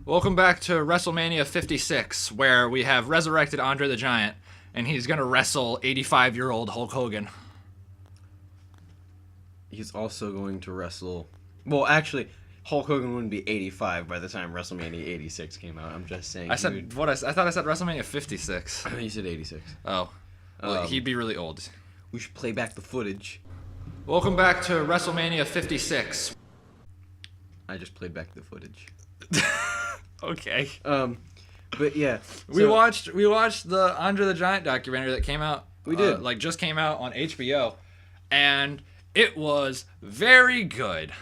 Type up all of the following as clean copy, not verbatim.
Welcome back to WrestleMania 56, where we have resurrected Andre the Giant, and he's going to wrestle 85-year-old Hulk Hogan. He's also going to wrestle... Well, actually, Hulk Hogan wouldn't be 85 by the time WrestleMania 86 came out. I'm just saying. I thought I said WrestleMania 56. You said 86. Oh. Well, he'd be really old. We should play back the footage. Welcome back to WrestleMania 56. I just played back the footage. Okay. But yeah, we watched the Andre the Giant documentary that came out. We did. Just came out on HBO, and it was very good.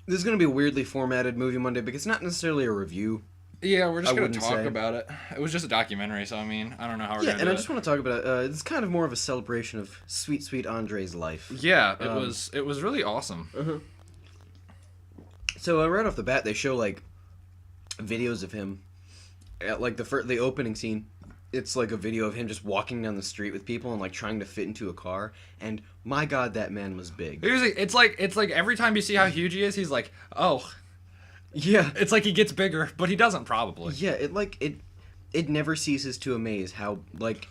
This is gonna be a weirdly formatted Movie Monday because it's not necessarily a review. Yeah, we're just gonna talk about it. It was just a documentary, so I mean, I don't know how we're gonna do it. Yeah, and I just want to talk about it. It's kind of more of a celebration of sweet Andre's life. Yeah, it was really awesome. Uh-huh. So right off the bat, they show like videos of him, like the opening scene. It's like a video of him just walking down the street with people and like trying to fit into a car. And my God, that man was big. It's like every time you see how huge he is, he's like, oh, yeah. It's like he gets bigger, but he doesn't probably. Yeah, it never ceases to amaze how like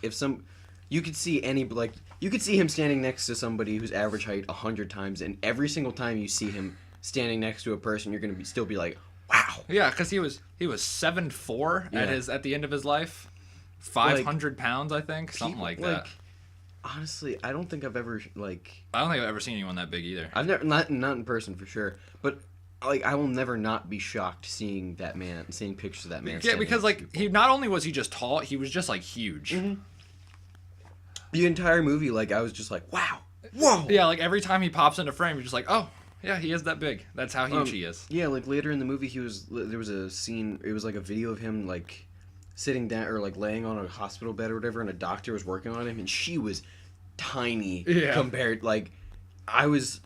you could see him standing next to somebody whose average height 100 times, and every single time you see him standing next to a person, you're gonna still be like, wow. Yeah, because he was 7'4" at the end of his life, 500 pounds, I think, something like that. Honestly, I don't think I've ever I don't think I've ever seen anyone that big either. I've never not in person for sure, but I will never not be shocked seeing pictures of that man. Yeah, because he not only was he just tall, he was just like huge. Mm-hmm. The entire movie, I was just like, wow, whoa. Yeah, like every time he pops into frame, you're just like, oh. Yeah, he is that big. That's how huge he is. Yeah, later in the movie, there was a scene. It was like a video of him sitting down or laying on a hospital bed or whatever, and a doctor was working on him, and she was tiny compared. I was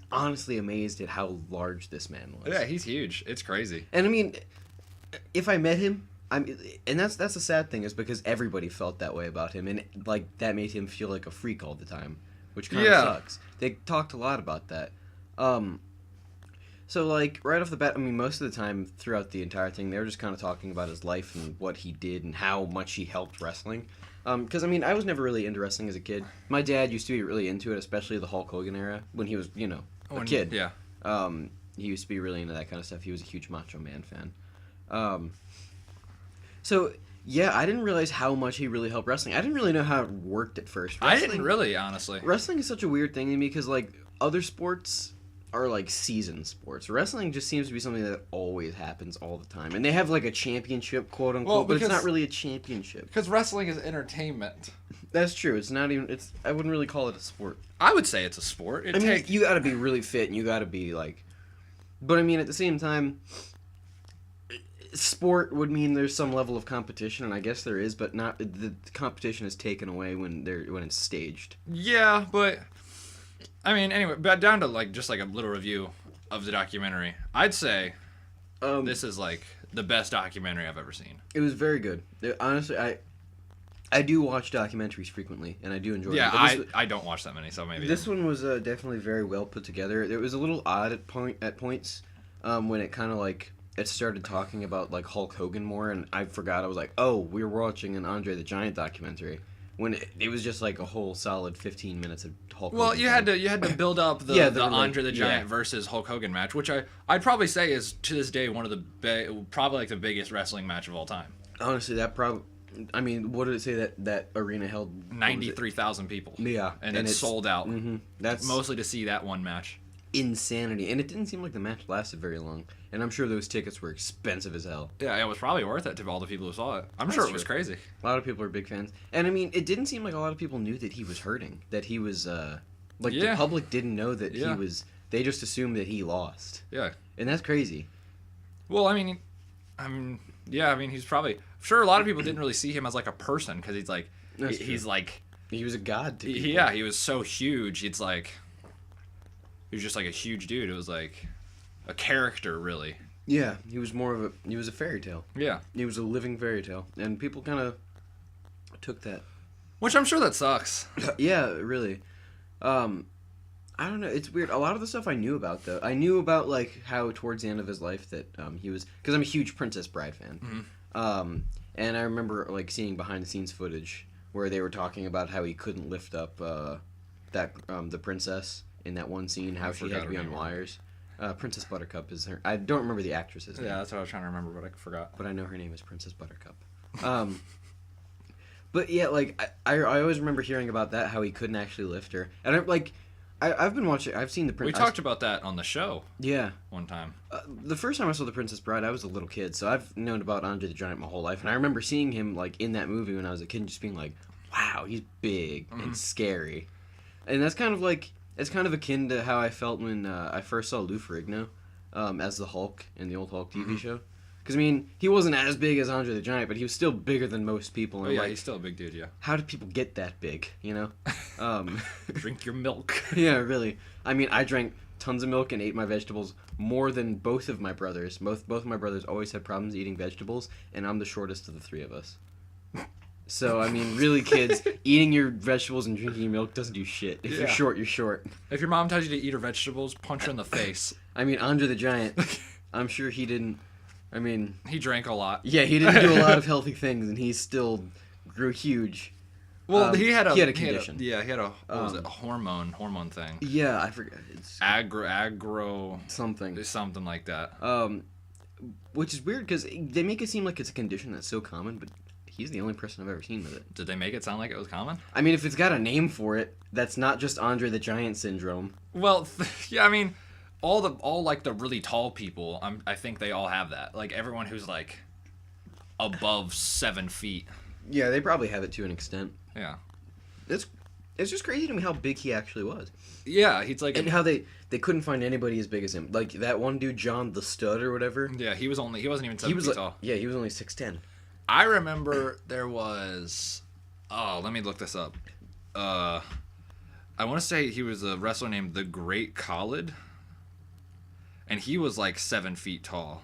honestly amazed at how large this man was. Yeah, he's huge. It's crazy. And I mean, if I met him, and that's the sad thing is because everybody felt that way about him, and that made him feel like a freak all the time, which kind of sucks. They talked a lot about that. So right off the bat, I mean, most of the time throughout the entire thing, they were just kind of talking about his life and what he did and how much he helped wrestling. Because I mean, I was never really into wrestling as a kid. My dad used to be really into it, especially the Hulk Hogan era when he was, a kid. Yeah. He used to be really into that kind of stuff. He was a huge Macho Man fan. So yeah, I didn't realize how much he really helped wrestling. I didn't really know how it worked at first. I didn't really, honestly. Wrestling is such a weird thing to me because other sports are season sports. Wrestling just seems to be something that always happens all the time. And they have a championship, quote unquote, but it's not really a championship. Because wrestling is entertainment. That's true. It's not even I wouldn't really call it a sport. I would say it's a sport. I mean, you got to be really fit and you got to be but I mean at the same time sport would mean there's some level of competition, and I guess there is, but not the competition is taken away when it's staged. Yeah, but I mean, anyway, but down to just a little review of the documentary. I'd say this is the best documentary I've ever seen. It was very good. Honestly, I do watch documentaries frequently, and I do enjoy them. Yeah, I don't watch that many, so maybe. This one was definitely very well put together. It was a little odd at points when it kind of it started talking about Hulk Hogan more, and I forgot. I was like, oh, we were watching an Andre the Giant documentary. When it was just a whole solid 15 minutes of Hulk Hogan. Well, you had to build up the Andre the Giant versus Hulk Hogan match, which I'd probably say is to this day one of the probably the biggest wrestling match of all time. Honestly, I mean, what did it say that arena held? 93,000 people. Yeah, and it's sold out. Mm-hmm. That's mostly to see that one match. Insanity, and it didn't seem like the match lasted very long, and I'm sure those tickets were expensive as hell. Yeah, it was probably worth it to all the people who saw it. That's sure it was crazy. A lot of people are big fans, and I mean, it didn't seem like a lot of people knew that he was hurting, that he was the public didn't know that he was. They just assumed that he lost. Yeah, and that's crazy. Well, I mean, he's probably sure a lot of people didn't really see him as a person because he was a god to people. Yeah, he was so huge. It's he was just a huge dude. It was a character, really. Yeah, he was a fairy tale. Yeah. He was a living fairy tale. And people kind of took that. Which I'm sure that sucks. Yeah, really. I don't know. It's weird. A lot of the stuff I knew about, though. I knew about, like, how towards the end of his life that he was... Because I'm a huge Princess Bride fan. Mm-hmm. And I remember, like, seeing behind-the-scenes footage where they were talking about how he couldn't lift up the princess in that one scene, how she had to be on wires. Princess Buttercup is her... I don't remember the actress's name. Yeah, that's what I was trying to remember, but I forgot. But I know her name is Princess Buttercup. But, yeah, like, I always remember hearing about that, how he couldn't actually lift her. And, I've been watching... I've seen the Princess... We talked about that on the show. Yeah. One time. The first time I saw The Princess Bride, I was a little kid, so I've known about Andre the Giant my whole life. And I remember seeing him, like, in that movie when I was a kid and just being like, wow, he's big and scary. And that's kind of like... It's kind of akin to how I felt when I first saw Lou Ferrigno as the Hulk in the old Hulk TV show. Because, I mean, he wasn't as big as Andre the Giant, but he was still bigger than most people. And oh, yeah, like, he's still a big dude, yeah. How did people get that big, you know? Drink your milk. Yeah, really. I mean, I drank tons of milk and ate my vegetables more than both of my brothers. Both of my brothers always had problems eating vegetables, and I'm the shortest of the three of us. So, I mean, really, kids, eating your vegetables and drinking your milk doesn't do shit. If you're short, you're short. If your mom tells you to eat her vegetables, punch her in the face. I mean, Andre the Giant, I'm sure he didn't... I mean... He drank a lot. Yeah, he didn't do a lot of healthy things, and he still grew huge. Well, he had a condition. He had a what was it? A hormone thing. Yeah, I forget. It's agro something like that. Which is weird because they make it seem like it's a condition that's so common, but he's the only person I've ever seen with it. Did they make it sound like it was common? I mean, if it's got a name for it, that's not just Andre the Giant syndrome. Well, yeah, I mean, all like the really tall people, I think they all have that. Like everyone who's like above 7 feet. Yeah, they probably have it to an extent. Yeah. It's just crazy to me how big he actually was. Yeah, he's like... And how they couldn't find anybody as big as him. Like, that one dude, John the Stud or whatever. Yeah, he wasn't even 7 feet tall. Yeah, he was only 6'10". I remember there was... Oh, let me look this up. I want to say he was a wrestler named The Great Khalid. And he was like 7 feet tall.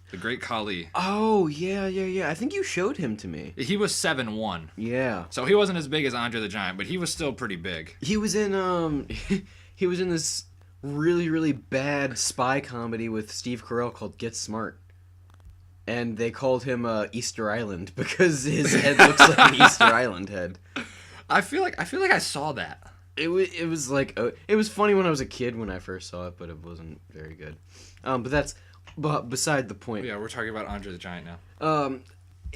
The Great Khali. Oh, yeah. I think you showed him to me. He was 7'1". Yeah. So he wasn't as big as Andre the Giant, but he was still pretty big. He was in he was in this really, really bad spy comedy with Steve Carell called Get Smart. And they called him Easter Island because his head looks like an Easter Island head. I feel like I saw that. It was like it was funny when I was a kid when I first saw it, but it wasn't very good. But beside the point. Yeah, we're talking about Andre the Giant now.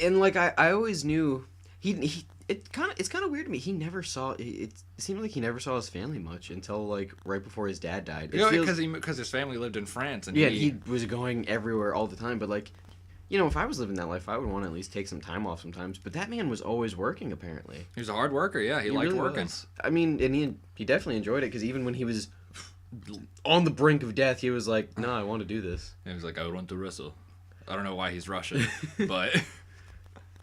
And like I always knew it's kind of weird to me. He never saw it seemed like he never saw his family much until like right before his dad died. Because his family lived in France and he was going everywhere all the time. But like, you know, if I was living that life, I would want to at least take some time off sometimes. But that man was always working. Apparently, he was a hard worker. Yeah, he liked really working. Was. I mean, and he definitely enjoyed it because even when he was on the brink of death, he was like, "No, I want to do this." He was like, "I want to wrestle." I don't know why he's Russian, but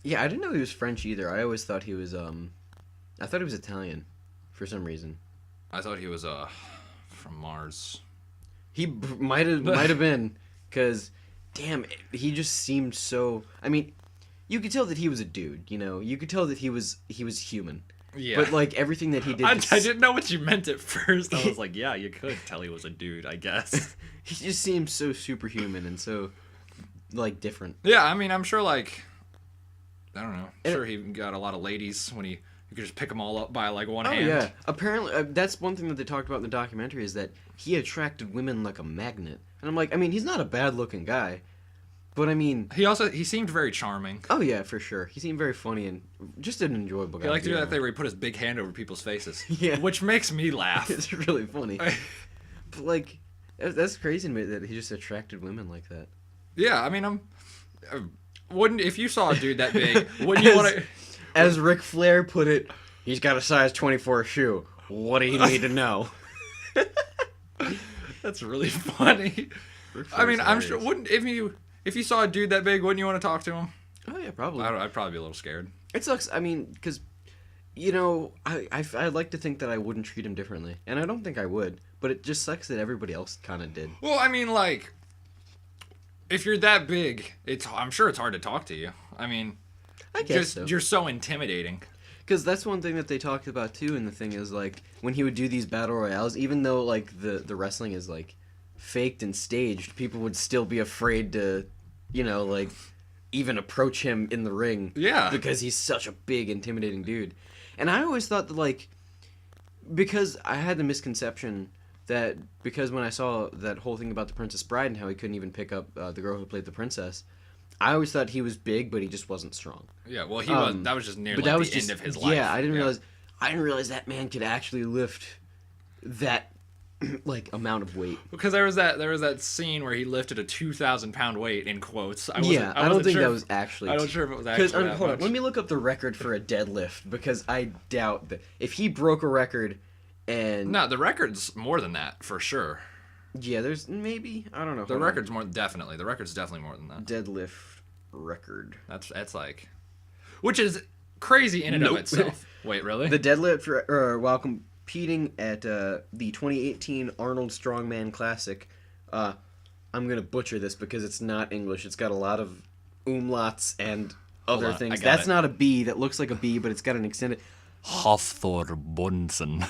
yeah, I didn't know he was French either. I always thought he was I thought he was Italian for some reason. I thought he was from Mars. He might have been because damn, he just seemed so. I mean, you could tell that he was a dude. You know, you could tell that he was human. Yeah. But like everything that he did, I didn't know what you meant at first. I was like, yeah, you could tell he was a dude, I guess. He just seemed so superhuman and so like different. Yeah, I mean, I'm sure like I don't know. I'm sure he got a lot of ladies when you could just pick them all up by like one hand. Oh yeah. Apparently, that's one thing that they talked about in the documentary is that he attracted women like a magnet. And I'm like, I mean, he's not a bad-looking guy. But I mean, he seemed very charming. Oh yeah, for sure. He seemed very funny and just an enjoyable guy. He liked to do that thing where he put his big hand over people's faces. Yeah, which makes me laugh. It's really funny. But like, that's crazy to me that he just attracted women like that. Yeah, I mean, wouldn't if you saw a dude that big, wouldn't you want to? As Ric Flair put it, he's got a size 24 shoe. What do you need to know? That's really funny. I mean, I'm sure if you saw a dude that big, wouldn't you want to talk to him? Oh yeah, probably. I'd probably be a little scared. It sucks. I mean, because you know, I'd like to think that I wouldn't treat him differently, and I don't think I would. But it just sucks that everybody else kind of did. Well, I mean, like, if you're that big, I'm sure it's hard to talk to you. I mean, I guess so. You're so intimidating. Because that's one thing that they talked about too, and the thing is, like, when he would do these battle royales, even though, like, the wrestling is, like, faked and staged, people would still be afraid to, you know, like, even approach him in the ring. Yeah. Because he's such a big, intimidating dude. And I always thought that, like, because I had the misconception that because when I saw that whole thing about the Princess Bride and how he couldn't even pick up the girl who played the princess, I always thought he was big, but he just wasn't strong. Yeah, well, he was. That was just near like, the end of his life. Yeah, I didn't realize that man could actually lift that like amount of weight. Because there was that scene where he lifted a 2,000-pound weight in quotes. I don't think that was actually. I'm not sure if it was actually. Hold on, let me look up the record for a deadlift because I doubt that if he broke a record. And no, the record's more than that for sure. Yeah, there's maybe I don't know. The record's more definitely. The record's definitely more than that. Deadlift record. That's like, which is crazy in and of itself. Wait, really? The deadlift while competing at the 2018 Arnold Strongman Classic. I'm gonna butcher this because it's not English. It's got a lot of umlauts and other things. That's not a B. That looks like a B, but it's got an extended. Hafthor Bunsen.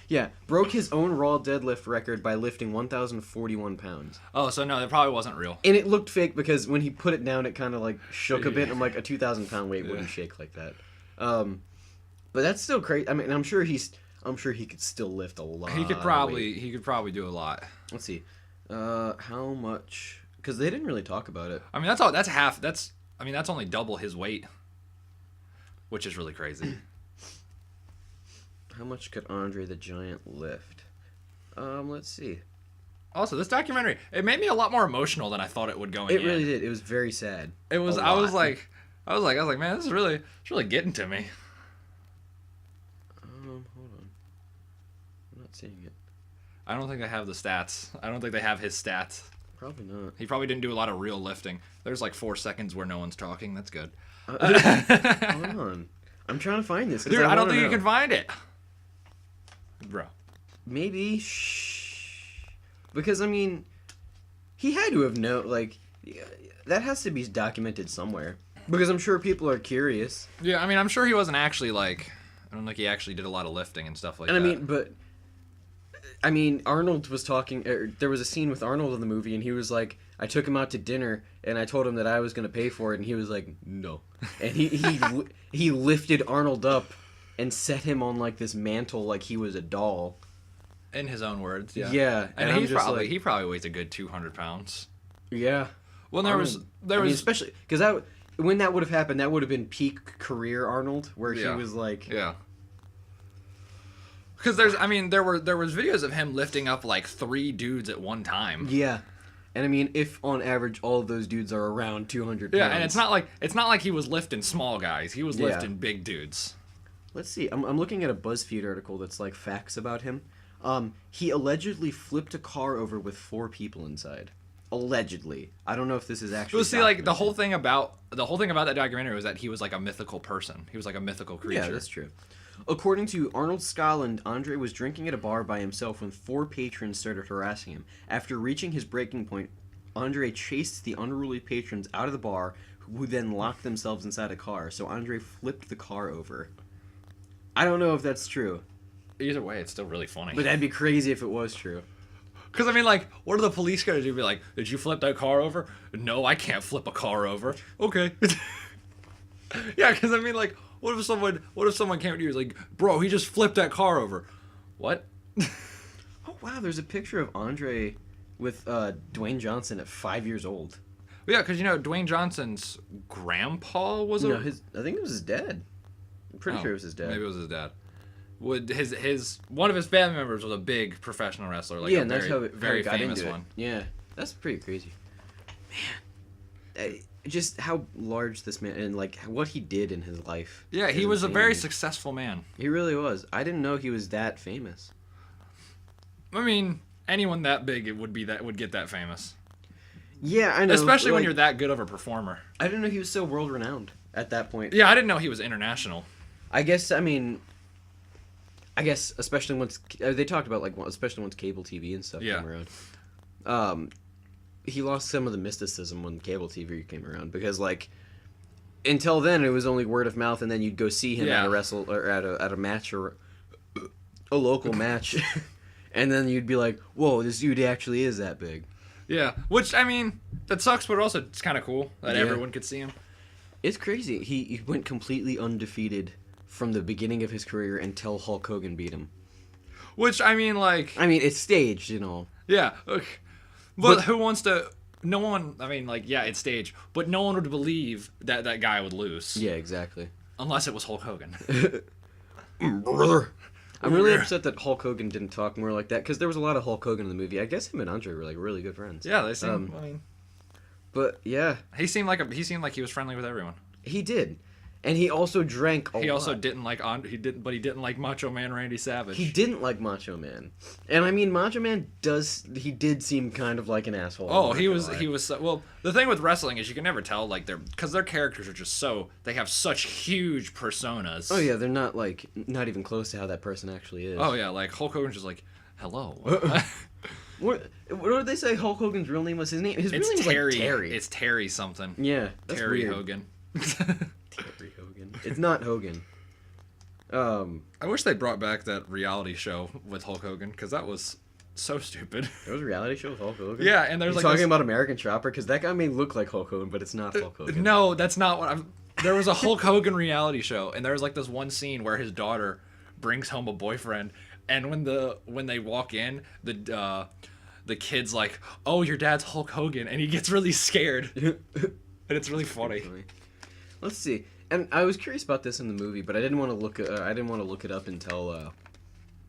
Yeah, broke his own raw deadlift record by lifting 1,041 pounds. Oh, so no, that probably wasn't real. And it looked fake because when he put it down, it kind of like shook a bit. I'm like, a 2,000-pound weight wouldn't shake like that. But that's still crazy. I mean, I'm sure he could still lift a lot. He could probably do a lot. Let's see, how much? Because they didn't really talk about it. I mean, that's half. That's only double his weight, which is really crazy. How much could Andre the Giant lift? Let's see. Also, this documentary, it made me a lot more emotional than I thought it would go in. It really did. It was very sad. It was. I was like, man, this is really getting to me. Hold on. I'm not seeing it. I don't think they have the stats. I don't think they have his stats. Probably not. He probably didn't do a lot of real lifting. There's like 4 seconds where no one's talking. That's good. Hold on. I'm trying to find this. Dude, I don't think you can find it. Bro. Maybe. Because, I mean, he had to have known, like, that has to be documented somewhere. Because I'm sure people are curious. Yeah, I mean, I'm sure he wasn't actually, like, I don't think he actually did a lot of lifting and stuff like that. I mean, Arnold was talking, there was a scene with Arnold in the movie, and he was like, I took him out to dinner, and I told him that I was going to pay for it, and he was like, no. And he lifted Arnold up and set him on, like, this mantle like he was a doll. In his own words, yeah. Yeah. And he probably weighs a good 200 pounds. Yeah. Well, there was... especially... Because when that would have happened, that would have been peak career Arnold, where he was like... Yeah. Because there was videos of him lifting up, like, 3 dudes at one time. Yeah. And I mean, if on average all of those dudes are around 200 pounds... Yeah, and it's not like he was lifting small guys. He was lifting big dudes. Let's see. I'm looking at a BuzzFeed article that's like facts about him. He allegedly flipped a car over with 4 people inside. Allegedly. I don't know if this is actually. Well, see, like the whole thing about that documentary was that he was like a mythical person. He was like a mythical creature. Yeah, that's true. According to Arnold Scotland, Andre was drinking at a bar by himself when 4 patrons started harassing him. After reaching his breaking point, Andre chased the unruly patrons out of the bar, who then locked themselves inside a car. So Andre flipped the car over. I don't know if that's true. Either way, it's still really funny. But that'd be crazy if it was true. Because, I mean, like, what are the police going to do? Be like, did you flip that car over? No, I can't flip a car over. Okay. Yeah, because, I mean, like, what if someone came to you and was like, bro, he just flipped that car over? What? Oh, wow, there's a picture of Andre with Dwayne Johnson at 5 years old. Yeah, because, Dwayne Johnson's grandpa was I think it was his dad. I'm pretty sure it was his dad. Maybe it was his dad. One of his family members was a big professional wrestler, like and that's how it very got famous into one. Yeah, that's pretty crazy. Man, just how large this man and like what he did in his life. Yeah, he was a very successful man. He really was. I didn't know he was that famous. I mean, anyone that big would get that famous. Yeah, I know. Especially when you're that good of a performer. I didn't know he was so world renowned at that point. Yeah, I didn't know he was international. I guess, especially once they talked about especially once cable TV and stuff came around. He lost some of the mysticism when cable TV came around because until then, it was only word of mouth, and then you'd go see him Yeah. at a wrestle or at a match or a local match, and then you'd be like, "Whoa, this dude actually is that big." Yeah, which I mean, that sucks, but also it's kind of cool that Yeah. everyone could see him. It's crazy. He went completely undefeated from the beginning of his career until Hulk Hogan beat him. Which I mean, like, I mean, it's staged, you know. yeah, okay. But who wants to? No one. I mean, like, yeah, it's staged, but no one would believe that that guy would lose. Yeah, exactly. Unless it was Hulk Hogan. Brother. I'm really upset that Hulk Hogan didn't talk more like that, because there was a lot of Hulk Hogan in the movie. I guess him and Andre were like really good friends. Yeah, they seem. I mean, But yeah, he seemed like he was friendly with everyone. he did, and he also drank a lot. He also didn't like he didn't like Macho Man Randy Savage. He didn't like Macho Man, and I mean Macho Man did seem kind of like an asshole. Oh, I'm he not was gonna lie. he was so, well. The thing with wrestling is you can never tell like because their characters are just so they have such huge personas. Oh yeah, they're not even close to how that person actually is. Oh yeah, like Hulk Hogan's just like, hello. What did they say Hulk Hogan's real name was? His real name It's was Terry. like Terry. It's Terry something. Yeah, that's Terry weird. Hogan. Terry Hogan. It's not Hogan. I wish they brought back that reality show with Hulk Hogan because that was so stupid. There was a reality show with Hulk Hogan. Yeah, and there's You're like talking this- about American Chopper, because that guy may look like Hulk Hogan, but it's not Hulk Hogan. No, that's not what I'm. There was a Hulk Hogan reality show, and there was like this one scene where his daughter brings home a boyfriend, and when they walk in, the kid's like, "Oh, your dad's Hulk Hogan," and he gets really scared, and it's really funny. Let's see. And I was curious about this in the movie, but I didn't want to look. I didn't want to look it up until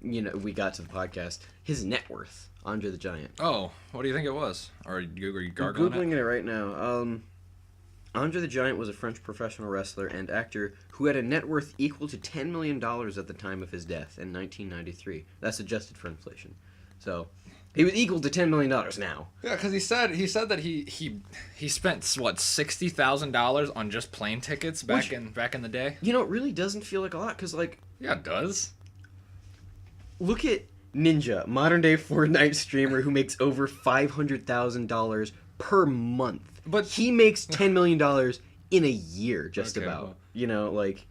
we got to the podcast. His net worth, Andre the Giant. Oh, what do you think it was? Or are you I'm gargling googling it? it right now. Andre the Giant was a French professional wrestler and actor who had a net worth equal to $10 million at the time of his death in 1993. That's adjusted for inflation. So he was equal to $10 million now. Yeah, because he said that he spent what $60,000 on just plane tickets back in the day. You know, it really doesn't feel like a lot, because like, Yeah, it does. look at Ninja, modern day Fortnite streamer who makes over $500,000 per month. But He makes $10 million in a year, just Okay, about. well. You know, like,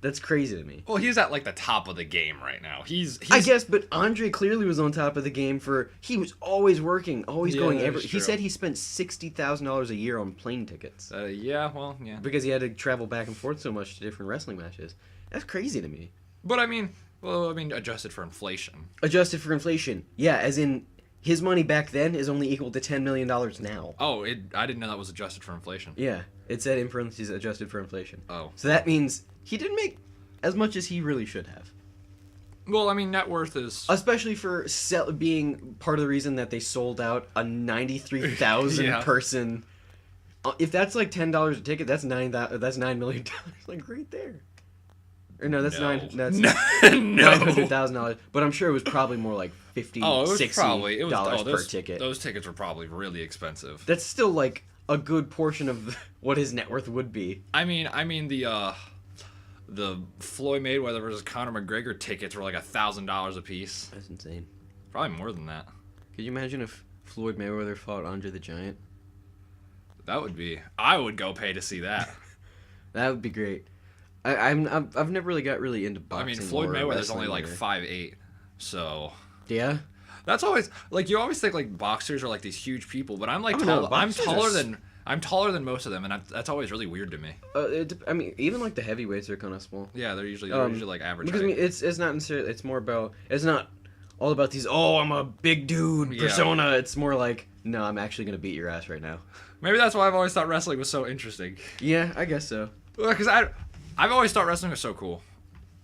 that's crazy to me. Well, he's at like the top of the game right now. He's I guess, but Andre clearly was on top of the game he was always working, always Yeah, going that's every. He true. said he spent $60,000 a year on plane tickets yeah, well, yeah. because he had to travel back and forth so much to different wrestling matches. That's crazy to me. But I mean, adjusted for inflation. Adjusted for inflation, yeah, as in his money back then is only equal to $10 million now. Oh, I didn't know that was adjusted for inflation. Yeah, it said in parentheses adjusted for inflation. Oh. So that means he didn't make as much as he really should have. Well, I mean, net worth is. Especially for being part of the reason that they sold out a 93,000 Yeah. person. If that's like $10 a ticket, that's $9 million, like right there. Or no, that's No. that's No. $900,000. But I'm sure it was probably more like $50, Oh, it was $60 probably per ticket. Those tickets were probably really expensive. That's still like a good portion of what his net worth would be. I mean the Floyd Mayweather versus Conor McGregor tickets were like $1,000 a piece. That's insane. Probably more than that. Could you imagine if Floyd Mayweather fought Andre the Giant? That would be. I would go pay to see that. That would be great. I've never really got into I boxing. mean, Floyd or Mayweather's wrestling only like or- 5'8", so Yeah. that's always like you always think like boxers are like these huge people, but I'm like Oh, no, tall. I'm boxers taller are than I'm taller than most of them, and that's always really weird to me. I mean, even like the heavyweights are kind of small. Yeah, they're usually like average. Because I height. mean, it's not necessarily. It's more about. It's not all about these. Oh, I'm a big dude Yeah. persona. It's more like, no, I'm actually gonna beat your ass right now. Maybe that's why I've always thought wrestling was so interesting. Yeah, I guess so. Because I've always thought wrestling was so cool.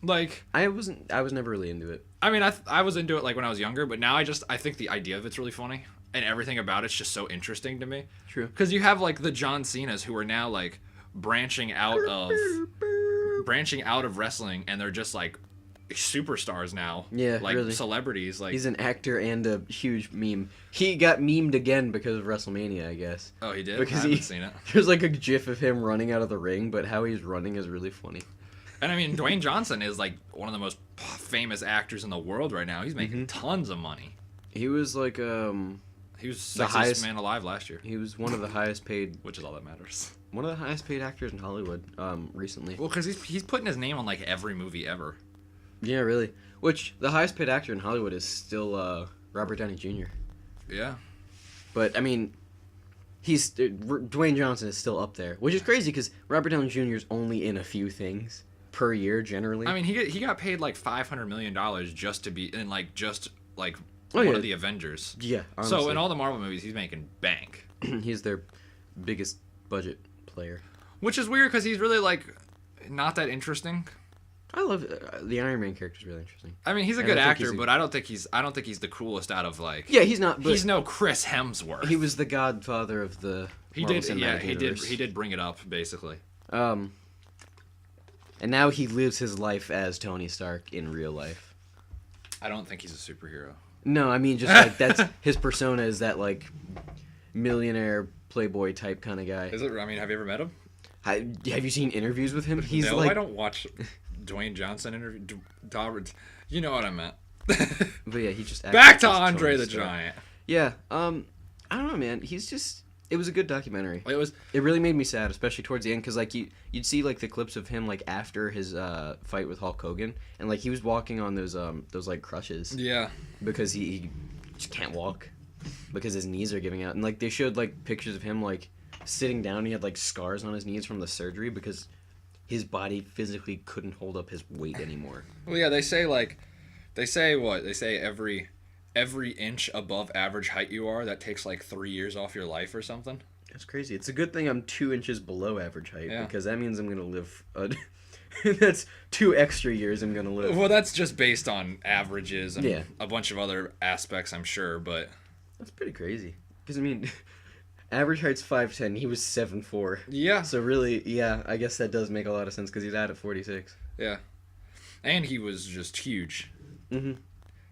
Like, I was never really into it. I mean, I was into it like when I was younger, but now I think the idea of it's really funny, and everything about it's just so interesting to me. True. Because you have like the John Cena's who are now like branching out of wrestling, and they're just like superstars now. Yeah, like really. celebrities. Like, He's an actor and a huge meme. He got memed again because of WrestleMania, I guess. oh, he did. Because I haven't seen it. There's like a GIF of him running out of the ring, but how he's running is really funny. And I mean, Dwayne Johnson is like one of the most famous actors in the world right now. He's making Mm-hmm. tons of money. He was like He was The sexiest highest- man alive last year, He was one of the highest paid which is all that matters. actors in Hollywood recently. Well, because he's putting his name on like every movie ever. Yeah, really. Which the highest paid actor in Hollywood is still Robert Downey Jr. Yeah. But I mean, Dwayne Johnson is still up there, which is crazy because Robert Downey Jr. is only in a few things per year generally. I mean, he got paid like $500 million just to be in like Oh, one yeah. of the Avengers. Yeah, honestly. So in all the Marvel movies, he's making bank. He's their biggest budget player. Which is weird because he's really like not that interesting. I love the Iron Man character is really interesting. I mean, he's a And good I think actor, he's but I don't think he's the coolest out of like. Yeah, he's not. But He's no Chris Hemsworth. he was the godfather of the. He Marvel did. Cinematic Yeah, Universe. he did bring it up basically. And now he lives his life as Tony Stark in real life. I don't think he's a superhero. No, I mean just like that's his persona is that like millionaire playboy type kind of guy. Is it? I mean, have you ever met him? Have you seen interviews with him? He's no, like, I don't watch Dwayne Johnson interview. You know what I meant. but yeah, he just Back acts to as Andre Tony the Stark. Giant. Yeah, I don't know, man. It was a good documentary. It was. It really made me sad, especially towards the end, because like you'd see like the clips of him like after his fight with Hulk Hogan, and like he was walking on those like crutches Yeah. because he just can't walk because his knees are giving out, and like they showed like pictures of him like sitting down. He had like scars on his knees from the surgery because his body physically couldn't hold up his weight anymore. Well, yeah. They say what? They say every inch above average height you are, that takes like 3 years off your life or something. That's crazy. It's a good thing I'm 2 inches below average height Yeah. because that means I'm gonna live. That's 2 extra years I'm gonna live. Well, that's just based on averages and Yeah. a bunch of other aspects, I'm sure. But That's pretty crazy. Because I mean, average height's 5'10". He was 7'4". yeah, So really, yeah, I guess that does make a lot of sense because he's at 46. yeah, and he was just huge Mm-hmm.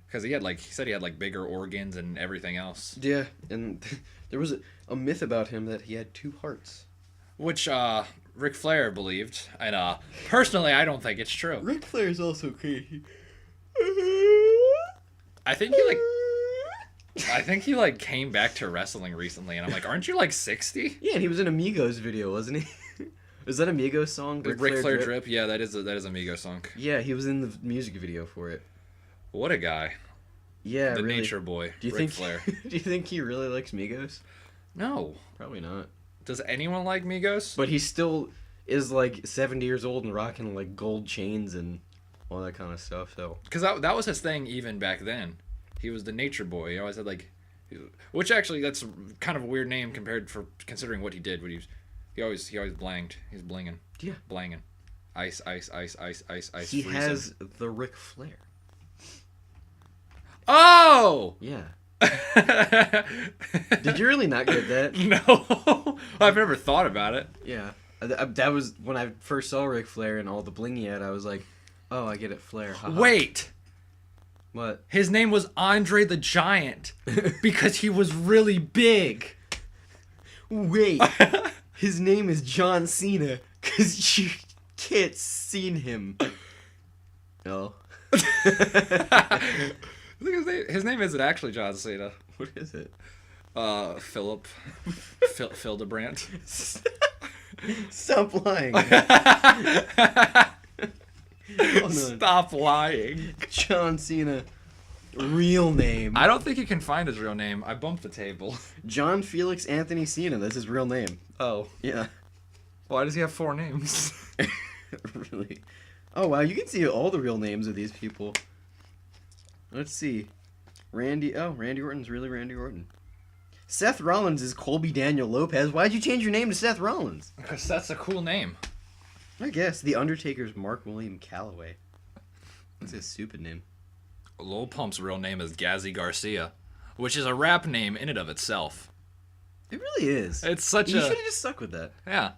because he said he had like bigger organs and everything else, Yeah, and there was a myth about him that he had 2 hearts. which Ric Flair believed, and personally, I don't think it's true. Ric Flair's also crazy. I think he like came back to wrestling recently, and I'm like, aren't you like 60? Yeah, and he was in a Migos video, wasn't he? Was that a Migos song? Ric Flair drip. Yeah, that is a Migos song. Yeah, he was in the music video for it. What a guy. Yeah, The really. nature boy, Do you Ric think? Flair. Do you think he really likes Migos? No. Probably not. Does anyone like Migos? But he still is like 70 years old and rocking like gold chains and all that kind of stuff. So Because that was his thing even back then. He was the nature boy. He always had like, which actually that's kind of a weird name considering what he did. He always blanged. He's blinging. Yeah. Blanging. Ice. he freezing. has the Ric Flair. Oh. Yeah. Did you really not get that? No. I've never thought about it. Yeah. That was when I first saw Ric Flair and all the bling he had. I was like, oh, I get it, Flair. Haha. Wait. What? His name was Andre the Giant because he was really big. Wait. His name is John Cena because you can't see him. No. His name isn't actually John Cena. What is it? Philip Hildebrandt. Stop lying. Hold on. Stop lying. John Cena. Real name. I don't think you can find his real name. I bumped the table. John Felix Anthony Cena. That's his real name. Oh. Yeah. Why does he have 4 names? Really? Oh, wow. You can see all the real names of these people. Let's see. Randy Orton's really Randy Orton. Seth Rollins is Colby Daniel Lopez. Why'd you change your name to Seth Rollins? Because that's a cool name. I guess. The Undertaker's Mark William Calloway. That's a stupid name. Lil Pump's real name is Gazzy Garcia, which is a rap name in and of itself. It really is. It's such You a... should have just stuck with that. Yeah.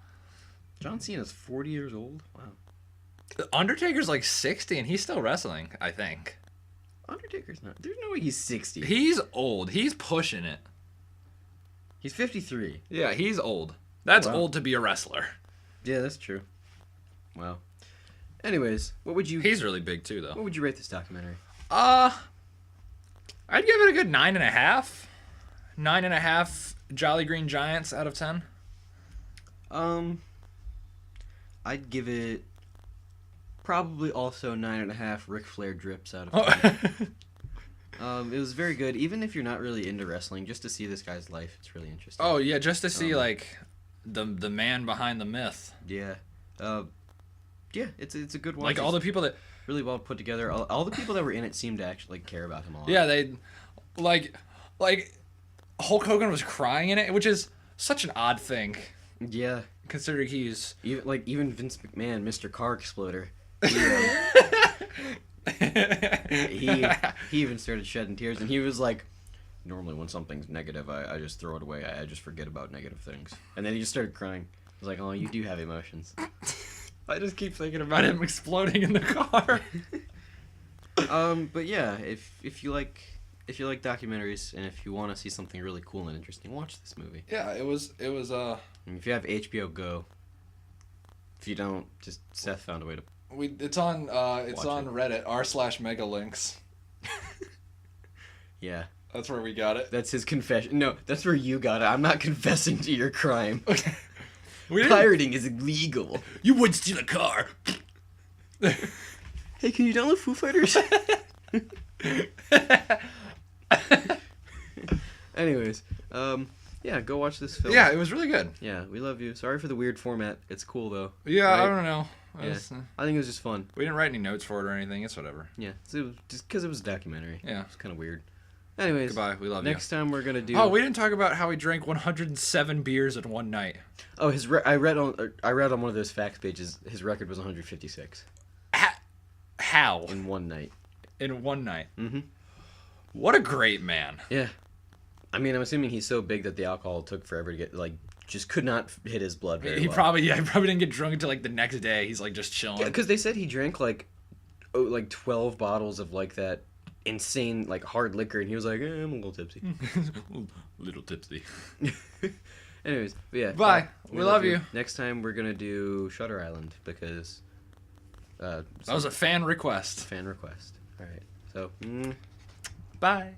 John Cena's 40 years old? Wow. Undertaker's like 60 and he's still wrestling, I think. Undertaker's not. There's no way he's 60. He's old. He's pushing it. He's 53. Yeah, he's old. That's Wow. old to be a wrestler. Yeah, that's true. Wow. Anyways, what would you He's really big too, though. what would you rate this documentary? I'd give it a good 9.5. 9.5 Jolly Green Giants out of 10. I'd give it probably also 9.5 Ric Flair drips out of 10. It was very good. Even if you're not really into wrestling, just to see this guy's life, it's really interesting. Oh yeah, just to see like the man behind the myth. Yeah. Yeah, it's a good one. Like all the people that really well put together. All the people that were in it seemed to actually care about him a lot. Yeah, they like Hulk Hogan was crying in it, which is such an odd thing. Yeah. Considering he's even Vince McMahon, Mr. Car Exploder. He even started shedding tears, and he was like, normally when something's negative, I just throw it away. I just forget about negative things. And then he just started crying. I was like, oh, you do have emotions. I just keep thinking about him exploding in the car. But yeah, if you like documentaries and if you want to see something really cool and interesting, watch this movie. Yeah, it was And if you have HBO Go. If you don't, just Seth found a way to. It's on Reddit r/megalinks. Yeah. That's where we got it. That's his confession. No, that's where you got it. I'm not confessing to your crime. Okay. Pirating is illegal. You would steal a car. Hey, can you download Foo Fighters? Anyways, yeah, go watch this film. Yeah, it was really good. Yeah, we love you. Sorry for the weird format. It's cool though. Yeah, right? I don't know. Yeah. I think it was just fun. We didn't write any notes for it or anything. It's whatever. Yeah, so it was just because it was a documentary. Yeah. It's kind of weird. Anyways, Goodbye. We love you. Next time we're gonna do. Oh, we didn't talk about how he drank 107 beers in one night. Oh, I read on one of those facts pages. His record was 156. How? In one night. In one night. Mm-hmm. What a great man. Yeah. I mean, I'm assuming he's so big that the alcohol took forever to get, like, just could not hit his blood very well. Probably didn't get drunk until, like, the next day. He's, like, just chilling. Yeah, because they said he drank, like 12 bottles of, like, that insane, like, hard liquor, and he was like, I'm a little tipsy. Little tipsy. Anyways, but yeah. Bye. We love you. Next time we're going to do Shutter Island, because... that was a fan request. Fan request. All right. So, bye.